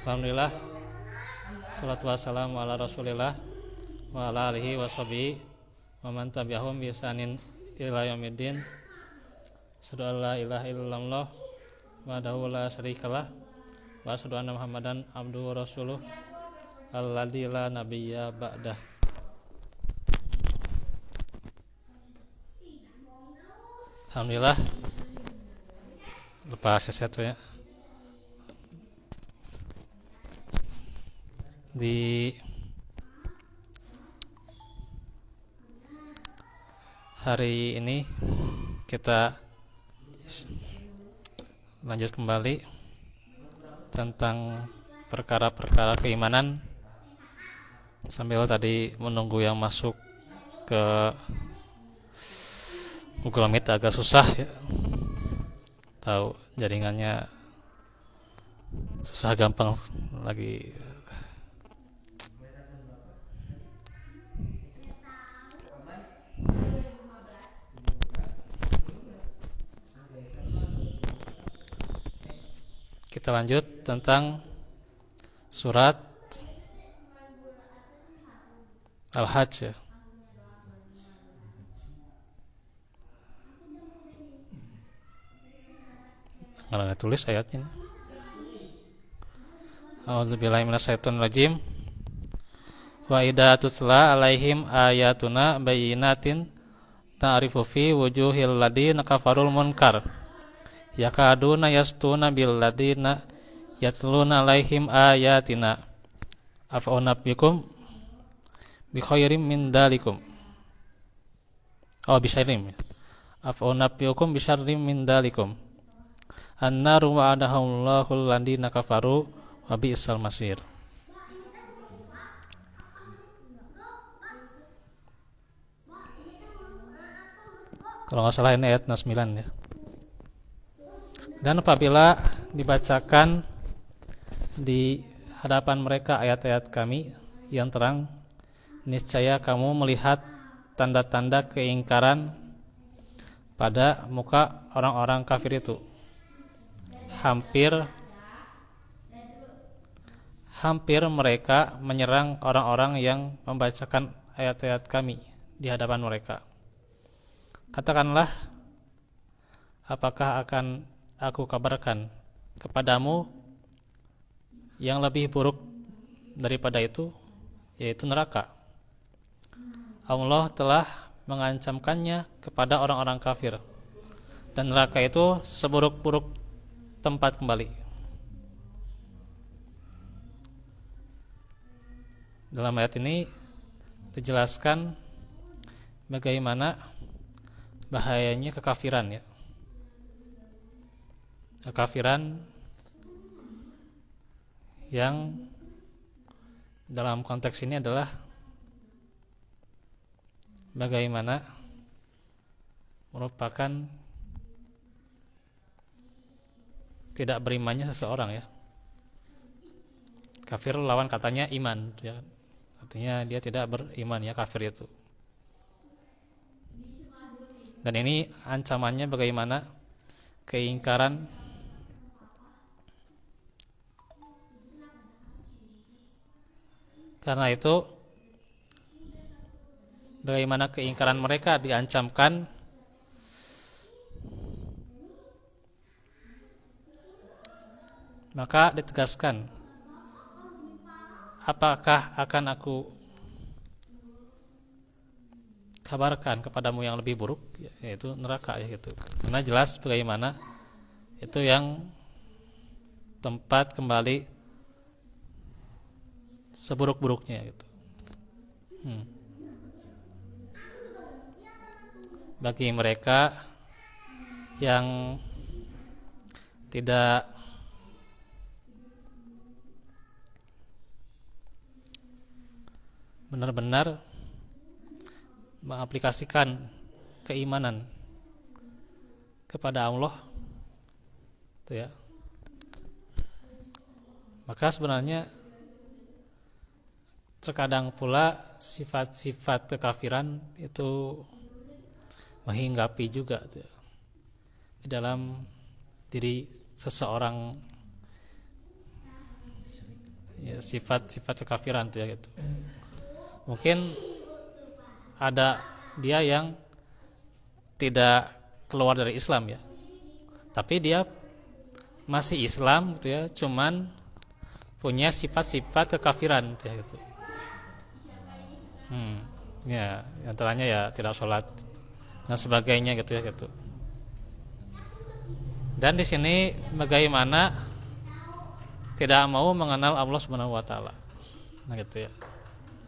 Alhamdulillah, salatu wassalamu ala rasulillah wa ala alihi wa sahbihi wa man tabi'ahum bi ihsanin ila yaumiddin. Asyhadu an la ilaha illallah wahdahu la syarikalah wa asyhadu anna Muhammadan abduhu wa rasuluh alladzi la nabiyya ba'dah. Alhamdulillah, lepas sesuatu ya. Di hari ini kita lanjut kembali tentang perkara-perkara keimanan, sambil tadi menunggu yang masuk ke Google Meet agak susah ya. Tahu jaringannya susah gampang lagi. Kita lanjut tentang surat Al-Hajj ya. Kalau nggak tulis ayatnya. A'udzubillahi minasyaitonir rajim. Wa idza tutla alaihim ayatuna bayyinatin ta'rifu fi wujuhil ladina kafarul munkar yakaduna yastuna bil ladina yatluna alaihim ayatina afaunabbikum bi khairim min dalikum bisyarrim afaunabbikum bi syarrim min dalikum annaru wa'adahumullahu alladina kafaru wa bi'sal masir. Kalau nggak salah ini ayat 9 ya. Dan apabila dibacakan di hadapan mereka ayat-ayat kami yang terang, niscaya kamu melihat tanda-tanda keingkaran pada muka orang-orang kafir itu. Hampir mereka menyerang orang-orang yang membacakan ayat-ayat kami di hadapan mereka. Katakanlah, apakah akan aku kabarkan kepadamu yang lebih buruk daripada itu, yaitu neraka. Allah telah mengancamkannya kepada orang-orang kafir, dan neraka itu seburuk-buruk tempat kembali. Dalam ayat ini dijelaskan bagaimana bahayanya kekafiran ya. Kekafiran yang dalam konteks ini adalah bagaimana merupakan tidak berimannya seseorang ya. Kafir lawan katanya iman ya. Artinya dia tidak beriman ya, kafir itu. Dan ini ancamannya bagaimana keingkaran karena itu bagaimana keingkaran mereka diancamkan maka ditegaskan, apakah akan aku kabarkan kepadamu yang lebih buruk, yaitu neraka ya gitu. Karena jelas bagaimana itu yang tempat kembali seburuk-buruknya gitu. Bagi mereka yang tidak benar-benar mengaplikasikan keimanan kepada Allah itu ya, maka sebenarnya terkadang pula sifat-sifat kekafiran itu menghinggapi juga tuh ya, di dalam diri seseorang sifat-sifat kekafiran tuh ya gitu. Mungkin ada dia yang tidak keluar dari Islam ya, tapi dia masih Islam gitu ya, cuman punya sifat-sifat kekafiran gitu ya gitu. Ya, antaranya ya tidak sholat dan sebagainya gitu ya gitu. Dan di sini bagaimana tidak mau mengenal Allah Subhanahu wa taala. Nah gitu ya.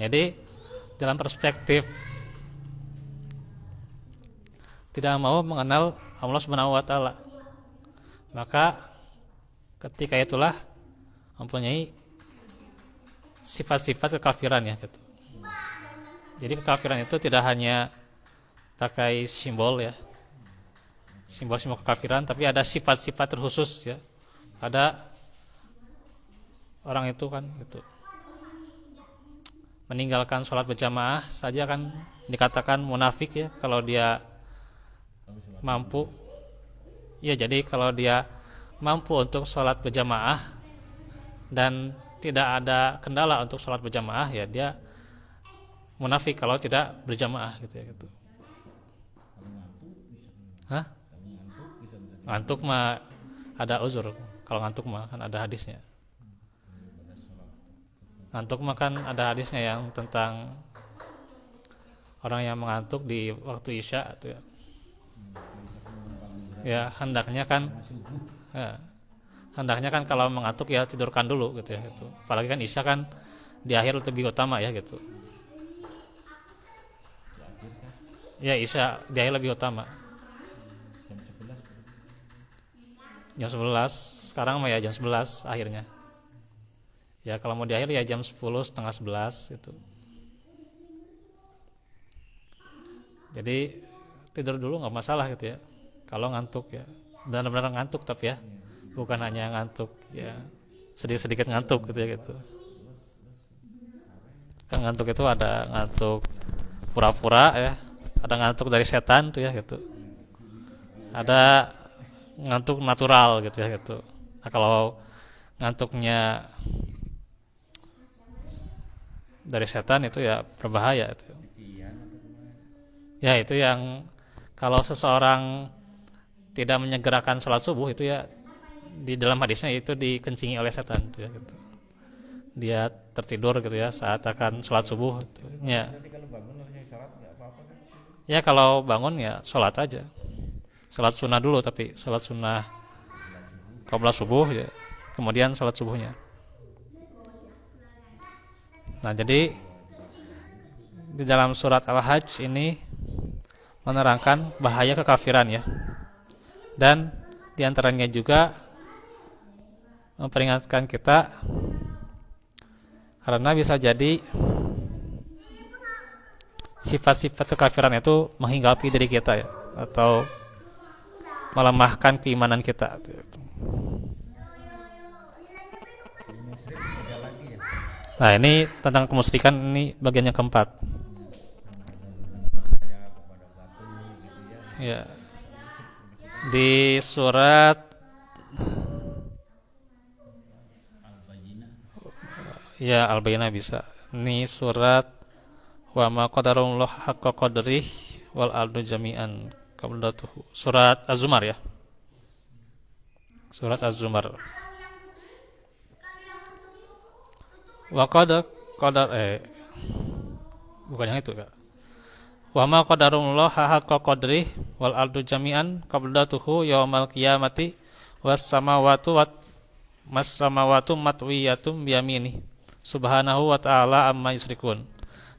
Jadi dalam perspektif tidak mau mengenal Allah Subhanahu wa taala, maka ketika itulah mempunyai sifat-sifat kekafiran ya gitu. Jadi kekafiran itu tidak hanya pakai simbol ya, simbol-simbol kekafiran, tapi ada sifat-sifat terkhusus ya. Ada orang itu kan gitu, meninggalkan sholat berjamaah saja kan dikatakan munafik ya kalau dia mampu. Ya jadi kalau dia mampu untuk sholat berjamaah dan tidak ada kendala untuk sholat berjamaah, ya dia munafik kalau tidak berjamaah gitu ya gitu. Hah? Ngantuk mah ada uzur. Kalau ngantuk mah kan ada hadisnya. Ngantuk mah kan ada hadisnya yang tentang orang yang mengantuk di waktu Isya itu ya. Ya hendaknya kan kalau mengantuk ya tidurkan dulu gitu ya gitu. Apalagi kan Isya kan di akhir lebih utama ya gitu. Ya Isya di akhir lebih utama. Jam 11 sekarang mah ya jam 11 akhirnya. Ya kalau mau di akhir ya jam 10 setengah 11 gitu. Jadi tidur dulu nggak masalah gitu ya. Kalau ngantuk ya benar-benar ngantuk tapi ya bukan hanya ngantuk ya sedikit ngantuk gitu ya gitu. Kan ngantuk itu ada ngantuk pura-pura ya, ada ngantuk dari setan tuh ya gitu. Ada ngantuk natural gitu ya gitu. Nah kalau ngantuknya dari setan itu ya berbahaya itu. Ya itu yang kalau seseorang tidak menyegerakan sholat subuh itu ya di dalam hadisnya itu dikencingi oleh setan gitu ya gitu. Dia tertidur gitu ya saat akan sholat subuh gitu. Ya. Ya kalau bangun ya sholat aja. Sholat sunnah dulu tapi sholat sunnah qabla subuh ya. Kemudian sholat subuhnya. Nah jadi di dalam surat Al-Hajj ini menerangkan bahaya kekafiran ya. Dan diantaranya juga memperingatkan kita karena bisa jadi sifat-sifat kekafiran itu menghinggapi diri kita ya, atau melemahkan keimanan kita. Nah ini tentang kemusyrikan, ini bagian yang keempat. Ya, di surat ya Al-Bayyinah bisa. Ini surat wa ma qadarullah haqqa qadrih wal ardu jami'an qabdatuhu. Surat Az-Zumar ya. Surat Az-Zumar. Wa qadar bukan yang itu Kak. Wa ma qadarullah haqqa qadrih wal ardu jami'an qabdatuhu yaumal qiyamati was samawati matwiyatum biyamini subhanahu wa ta'ala amma yusyrikun.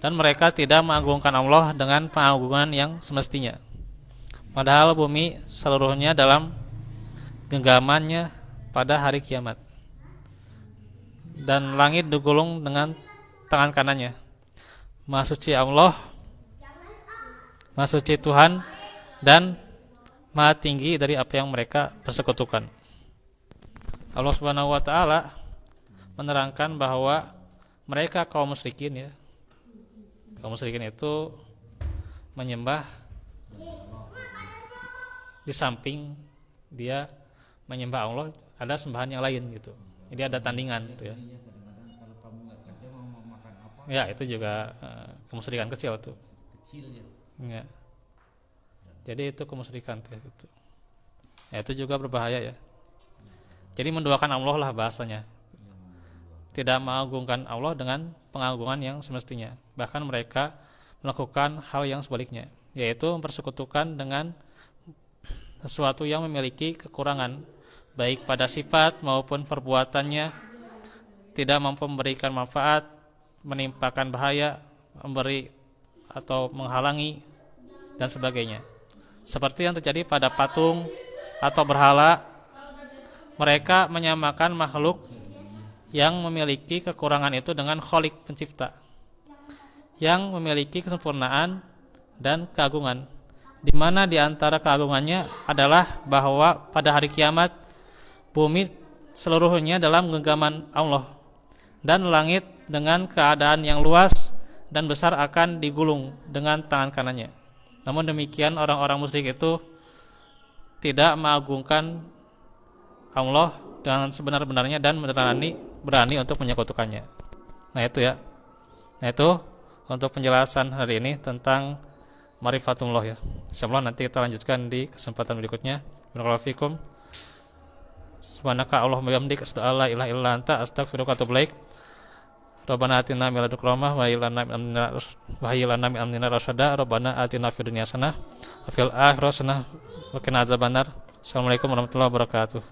Dan mereka tidak mengagungkan Allah dengan pengagungan yang semestinya, padahal bumi seluruhnya dalam genggamannya pada hari kiamat, dan langit digulung dengan tangan kanannya. Maha suci Allah, Maha suci Tuhan, dan Maha tinggi dari apa yang mereka persekutukan. Allah Subhanahu wa taala menerangkan bahwa mereka kaum musyrikin ya. Kaum musyrikin itu menyembah di samping dia menyembah Allah ada sembahan yang lain gitu. Jadi ada tandingan gitu ya. Ya, itu juga kemusyrikan kecil tuh. Kecilnya. Ya. Jadi itu kemusyrikan kayak gitu. Ya, itu juga berbahaya ya. Jadi menduakan Allah lah bahasanya. Tidak mengagungkan Allah dengan pengagungan yang semestinya. Bahkan mereka melakukan hal yang sebaliknya, yaitu mempersekutukan dengan sesuatu yang memiliki kekurangan, baik pada sifat maupun perbuatannya, tidak mampu memberikan manfaat, menimpakan bahaya, memberi atau menghalangi, dan sebagainya. Seperti yang terjadi pada patung atau berhala, mereka menyamakan makhluk yang memiliki kekurangan itu dengan Khalik pencipta, yang memiliki kesempurnaan dan keagungan, di mana di antara keagungannya adalah bahwa pada hari kiamat bumi seluruhnya dalam genggaman Allah dan langit dengan keadaan yang luas dan besar akan digulung dengan tangan kanannya. Namun demikian orang-orang musyrik itu tidak mengagungkan Allah dengan sebenar-benarnya dan berani untuk menyekutukannya. Nah itu ya. Nah itu untuk penjelasan hari ini tentang Marifatullah ya. Insyaallah nanti kita lanjutkan di kesempatan berikutnya. Barakallahu fikum. Subhanaka Allahumma wa bihamdika asyhadu an la ilaha illa anta astaghfiruka wa atubu ilaik. Rabbana atina min ladunka rahmah wa hab lana min amrina rasyada. Rabbana atina fid dunya hasanah wa fil akhirati hasanah wa qina adzabannar. Assalamualaikum warahmatullahi wabarakatuh.